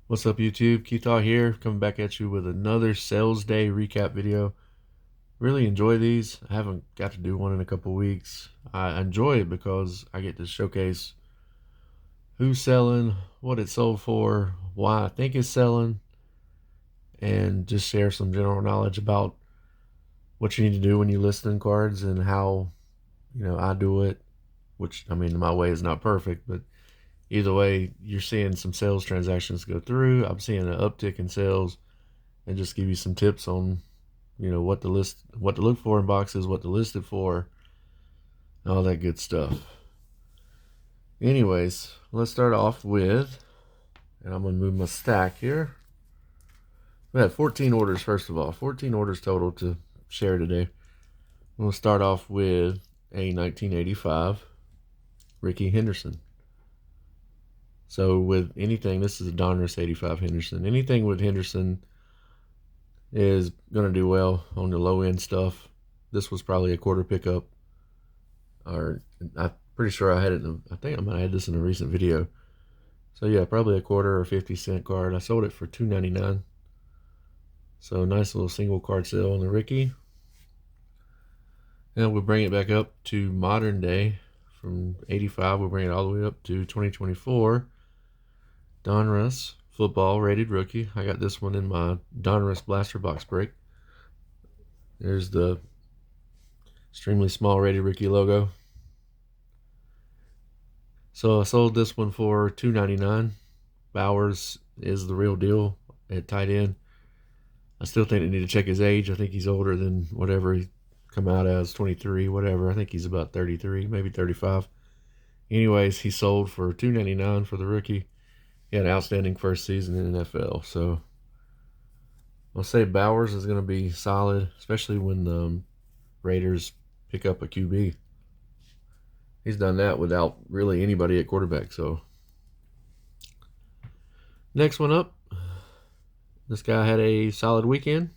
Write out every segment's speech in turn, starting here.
What's up, YouTube? Keita here, coming back at you with another sales day recap video. Really enjoy these. I haven't got to do one in a couple weeks. I enjoy it because I get to showcase who's selling, what it sold for, why I think it's selling, and just share some general knowledge about what you need to do when you list in cards and how, I do it, which, I mean, my way is not perfect, but either way, you're seeing some sales transactions go through. I'm seeing an uptick in sales and just give you some tips on what to look for in boxes, what to list it for, all that good stuff. Anyways, let's start off with, and I'm gonna move my stack here. We had 14 orders. First of all, 14 orders total to share today. We'll start off with a 1985 Rickey Henderson. So with anything, this is a Donruss 85 Henderson. Anything with Henderson is going to do well on the low end stuff. This was probably a quarter pickup, or I'm pretty sure I had it I think I might have had this in a recent video. So yeah, probably a quarter or 50-cent card. I sold it for $2.99. So nice little single card sale on the Rickey. And we'll bring it back up to modern day. From 85, we'll bring it all the way up to 2024. Donruss football rated rookie. I got this one in my Donruss blaster box break. There's the extremely small rated rookie logo. So I sold this one for $2.99. Bowers is the real deal at tight end. I still think they need to check his age. I think he's older than whatever he come out as, 23, whatever. I think he's about 33, maybe 35. Anyways, he sold for $2.99 for the rookie. He had an outstanding first season in the NFL. So I'll say Bowers is going to be solid, especially when the Raiders pick up a QB. He's done that without really anybody at quarterback. So next one up, this guy had a solid weekend.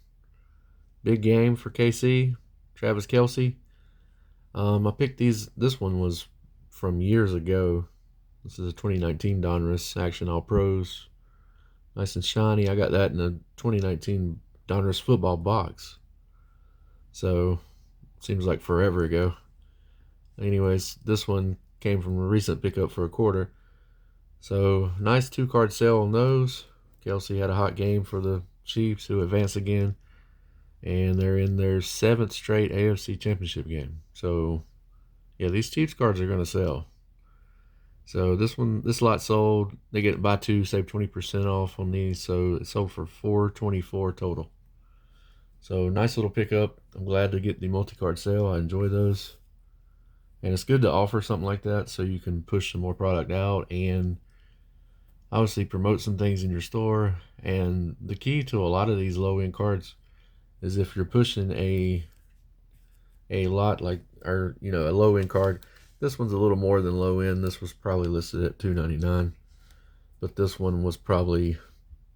Big game for KC, Travis Kelce. I picked this one was from years ago. This is a 2019 Donruss Action All Pros. Nice and shiny. I got that in a 2019 Donruss football box. So, seems like forever ago. Anyways, this one came from a recent pickup for a quarter. So, nice two-card sale on those. Kelce had a hot game for the Chiefs, who advance again. And they're in their 7th straight AFC Championship game. So, yeah, these Chiefs cards are going to sell. So this lot sold. They get buy two, save 20% off on these. So it sold for $4.24 total. So nice little pickup. I'm glad to get the multi-card sale. I enjoy those. And it's good to offer something like that so you can push some more product out and obviously promote some things in your store. And the key to a lot of these low-end cards is if you're pushing a lot like, or a low-end card. This one's a little more than low end. This was probably listed at $2.99, but this one was probably,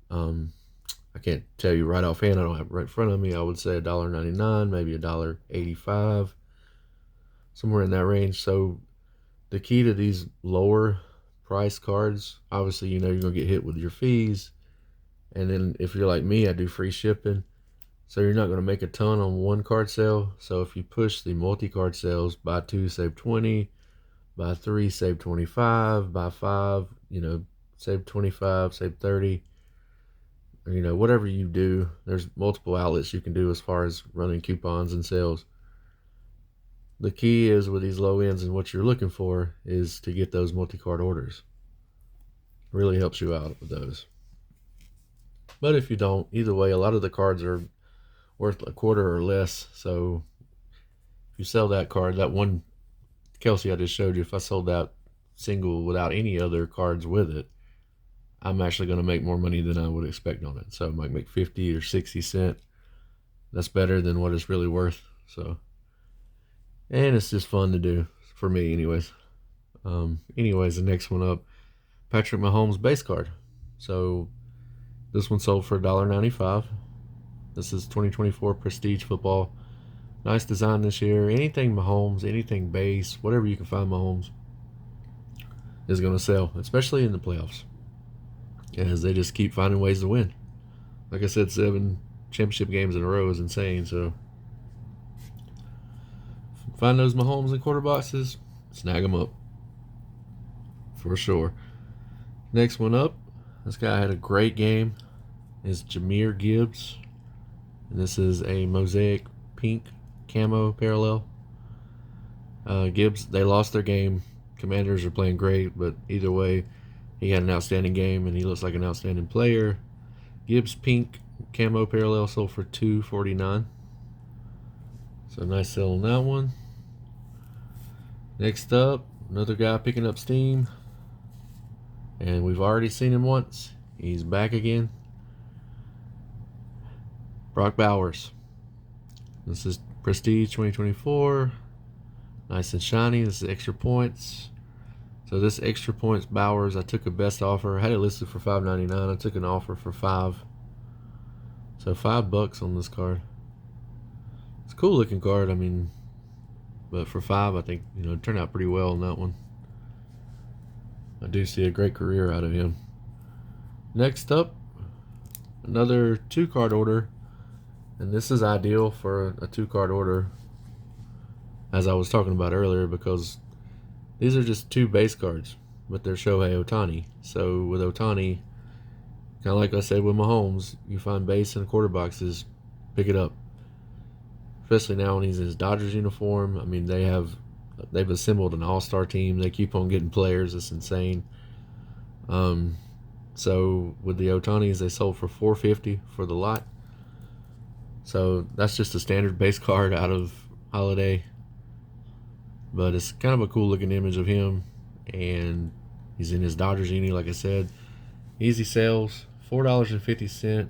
I can't tell you right offhand. I don't have it right in front of me. I would say $1.99, maybe $1.85, somewhere in that range. So the key to these lower price cards, obviously, you're gonna get hit with your fees, and then if you're like me, I do free shipping. So you're not going to make a ton on one card sale. So if you push the multi-card sales, buy two, save 20, buy three, save 25, buy five, save 25, save 30, whatever you do, there's multiple outlets you can do as far as running coupons and sales. The key is with these low ends and what you're looking for is to get those multi-card orders. It really helps you out with those. But if you don't, either way, a lot of the cards are worth a quarter or less. So if you sell that card, that one Kelce I just showed you, if I sold that single without any other cards with it, I'm actually going to make more money than I would expect on it. So I might make 50 or 60 cents. That's better than what it's really worth. So, and it's just fun to do for me anyways. The next one up, Patrick Mahomes base card. So this one sold for $1.95. This is 2024 Prestige Football. Nice design this year. Anything Mahomes, anything base, whatever you can find Mahomes is going to sell, especially in the playoffs. as they just keep finding ways to win. Like I said, 7 championship games in a row is insane. So find those Mahomes and quarter boxes, snag them up for sure. Next one up, this guy had a great game, is Jahmyr Gibbs. And this is a mosaic pink camo parallel. Gibbs, they lost their game. Commanders are playing great, but either way, he had an outstanding game and he looks like an outstanding player. Gibbs pink camo parallel sold for $249. So nice sell on that one. Next up, another guy picking up steam. And we've already seen him once. He's back again. Brock Bowers. This is Prestige 2024. Nice and shiny. This is extra points. So this extra points Bowers, I took a best offer. I had it listed for $5.99. I took an offer for $5. So $5 on this card. It's a cool looking card. I mean, but for $5, I think, it turned out pretty well on that one. I do see a great career out of him. Next up, another 2-card order. And this is ideal for a 2-card order, as I was talking about earlier, because these are just 2 base cards, but they're Shohei Ohtani. So with Ohtani, kind of like I said with Mahomes, you find base and quarter boxes, pick it up. Especially now when he's in his Dodgers uniform. I mean, they've assembled an all-star team. They keep on getting players. It's insane. So with the Ohtanis, they sold for $450 for the lot. So that's just a standard base card out of Holiday. But it's kind of a cool looking image of him. And he's in his Dodgers uni, like I said. Easy sales, $4.50.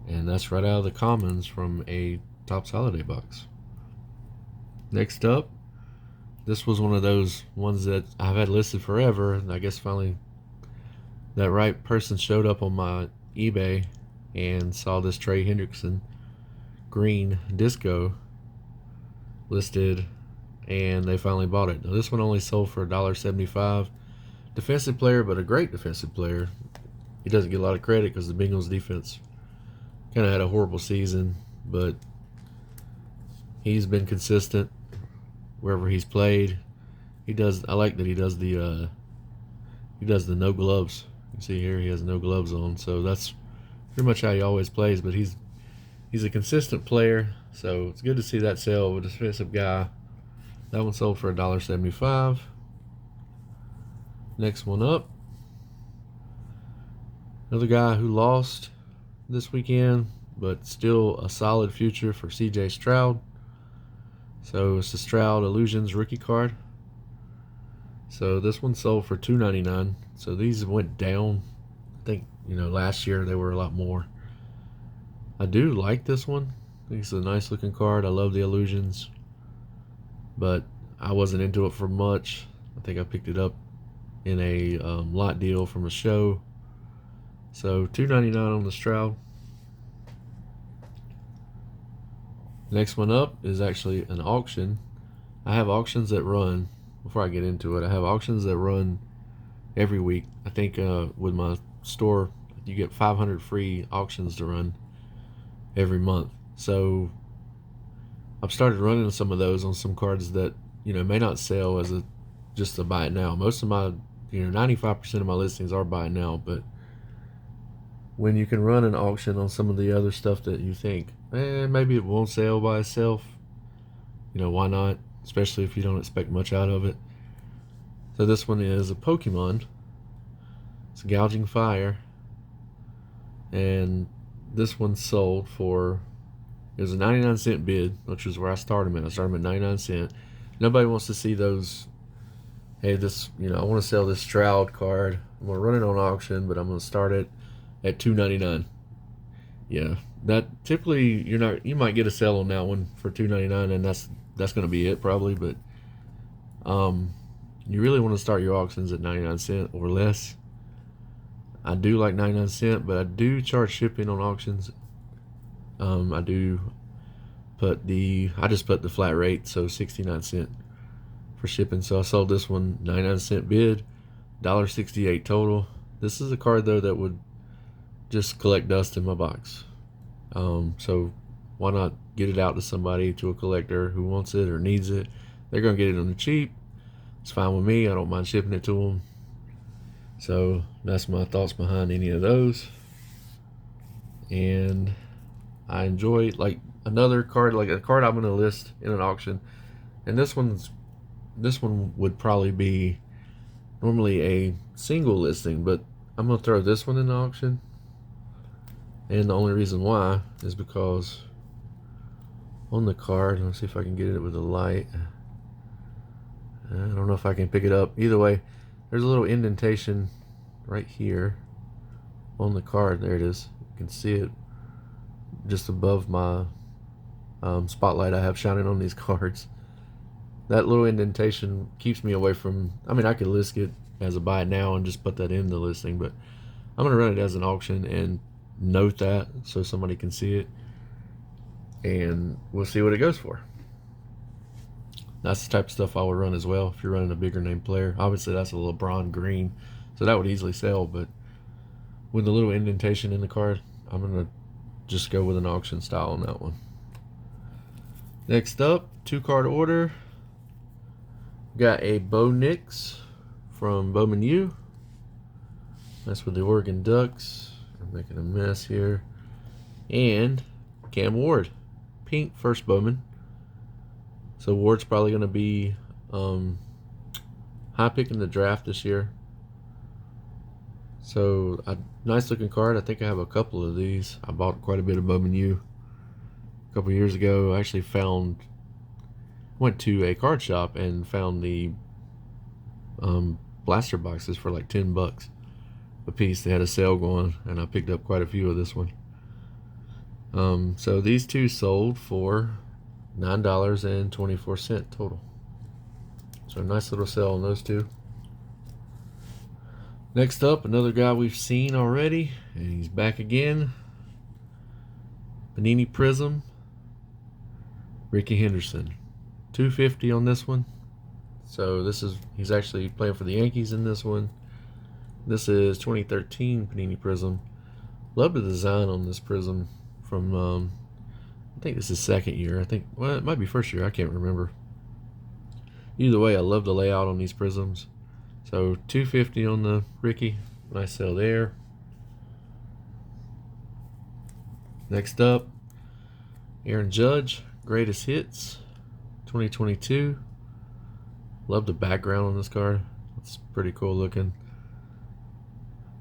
And that's right out of the commons from a Topps Holiday box. Next up, this was one of those ones that I've had listed forever. And I guess finally that right person showed up on my eBay and saw this Trey Hendrickson green disco listed, and they finally bought it. Now this one only sold for $1.75. Defensive player, but a great defensive player. He doesn't get a lot of credit because the Bengals defense kind of had a horrible season, but he's been consistent wherever he's played. I like that he does the no gloves. You see here he has no gloves on, so that's pretty much how he always plays. But he's a consistent player, so it's good to see that sell with a defensive guy. That one sold for $1.75. Next one up, another guy who lost this weekend, but still a solid future for CJ Stroud. So it's the Stroud Illusions rookie card. So this one sold for $2.99. So these went down. I think, last year they were a lot more. I do like this one. I think it's a nice looking card. I love the Illusions. But I wasn't into it for much. I think I picked it up in a lot deal from a show. So $2.99 on the Stroud. Next one up is actually an auction. I have auctions that run, before I get into it, I have auctions that run every week. I think with my store, you get 500 free auctions to run every month. So I've started running some of those on some cards that, may not sell as just a buy it now. Most of my, 95% of my listings are buy it now, but when you can run an auction on some of the other stuff that you think, maybe it won't sell by itself, why not? Especially if you don't expect much out of it. So this one is a Pokemon. It's Gouging Fire. And this one sold for, it was a 99-cent bid, which is where I started them at. I started them at 99 cents. Nobody wants to see those, hey, this, I want to sell this Stroud card. I'm going to run it on auction, but I'm going to start it at $2.99. Yeah, that typically you might get a sell on that one for $2.99, and that's going to be it probably. But you really want to start your auctions at 99 cents or less. I do like 99 cents, but I do charge shipping on auctions. I just put the flat rate, so 69 cents for shipping. So I sold this one 99-cent bid, $1.68 total. This is a card though that would just collect dust in my box. So why not get it out to somebody, to a collector who wants it or needs it? They're gonna get it on the cheap. It's fine with me. I don't mind shipping it to them. So that's my thoughts behind any of those. And I enjoy, like, another card, like a card I'm gonna list in an auction. And this one would probably be normally a single listing, but I'm gonna throw this one in the auction. And the only reason why is because on the card, let's see if I can get it with a light. I don't know if I can pick it up. Either way, there's a little indentation right here on the card. There it is. You can see it just above my spotlight I have shining on these cards. That little indentation keeps me away from, I mean, I could list it as a buy now and just put that in the listing, but I'm going to run it as an auction and note that so somebody can see it, and we'll see what it goes for. That's the type of stuff I would run as well if you're running a bigger name player. Obviously that's a LeBron green, so that would easily sell, but with the little indentation in the card, I'm going to just go with an auction style on that one. Next up, 2-card order. Got a Bo Nix from Bowman U. That's with the Oregon Ducks. I'm making a mess here. And Cam Ward, pink, first Bowman. So Ward's probably going to be high pick in the draft this year. So a nice looking card. I think I have a couple of these. I bought quite a bit of Bowman U a couple years ago. I actually went to a card shop and found the blaster boxes for like $10 a piece. They had a sale going, and I picked up quite a few of this one. So these two sold for $9.24 total. So a nice little sale on those two. Next up, another guy we've seen already, and he's back again. Panini Prism, Rickey Henderson. $250 on this one. So he's actually playing for the Yankees in this one. This is 2013 Panini Prism. Love the design on this Prism from I think this is second year. Well, it might be first year. I can't remember. Either way, I love the layout on these Prisms. So $250 on the Rickey. Nice sale there. Next up, Aaron Judge, Greatest Hits 2022. Love the background on this card. It's pretty cool looking.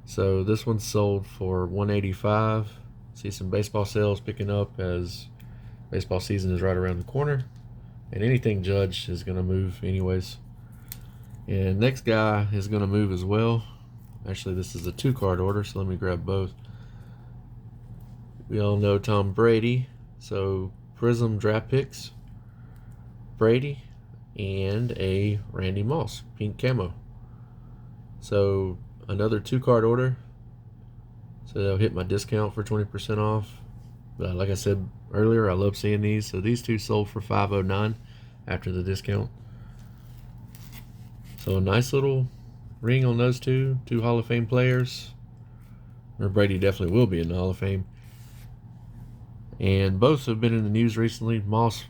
So this one's sold for $185. See some baseball sales picking up as baseball season is right around the corner. And anything Judge is going to move anyways. And next guy is going to move as well. Actually, this is a 2-card order, so let me grab both. We all know Tom Brady. So Prism draft picks, Brady, and a Randy Moss, pink camo. So another 2-card order. So they'll hit my discount for 20% off. But like I said earlier, I love seeing these. So these two sold for $509 after the discount. So a nice little ring on those two Hall of Fame players. Or Brady definitely will be in the Hall of Fame. And both have been in the news recently. Moss,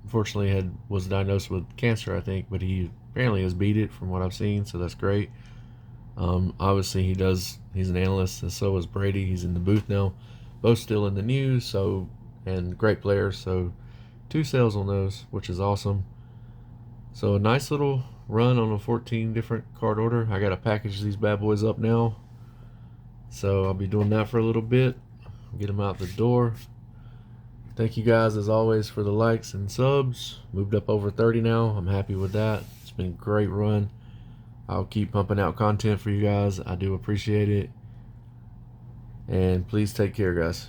unfortunately was diagnosed with cancer, I think, but he apparently has beat it from what I've seen, so that's great. Obviously he's an analyst, and so is Brady. He's in the booth now. Both still in the news, and great players. So 2 sales on those, which is awesome. So a nice little run on a 14 different card order. I gotta package these bad boys up now, so I'll be doing that for a little bit, get them out the door. Thank you guys as always for the likes and subs. Moved up over 30 now. I'm happy with that. It's been a great run. I'll keep pumping out content for you guys. I do appreciate it, and please take care, guys.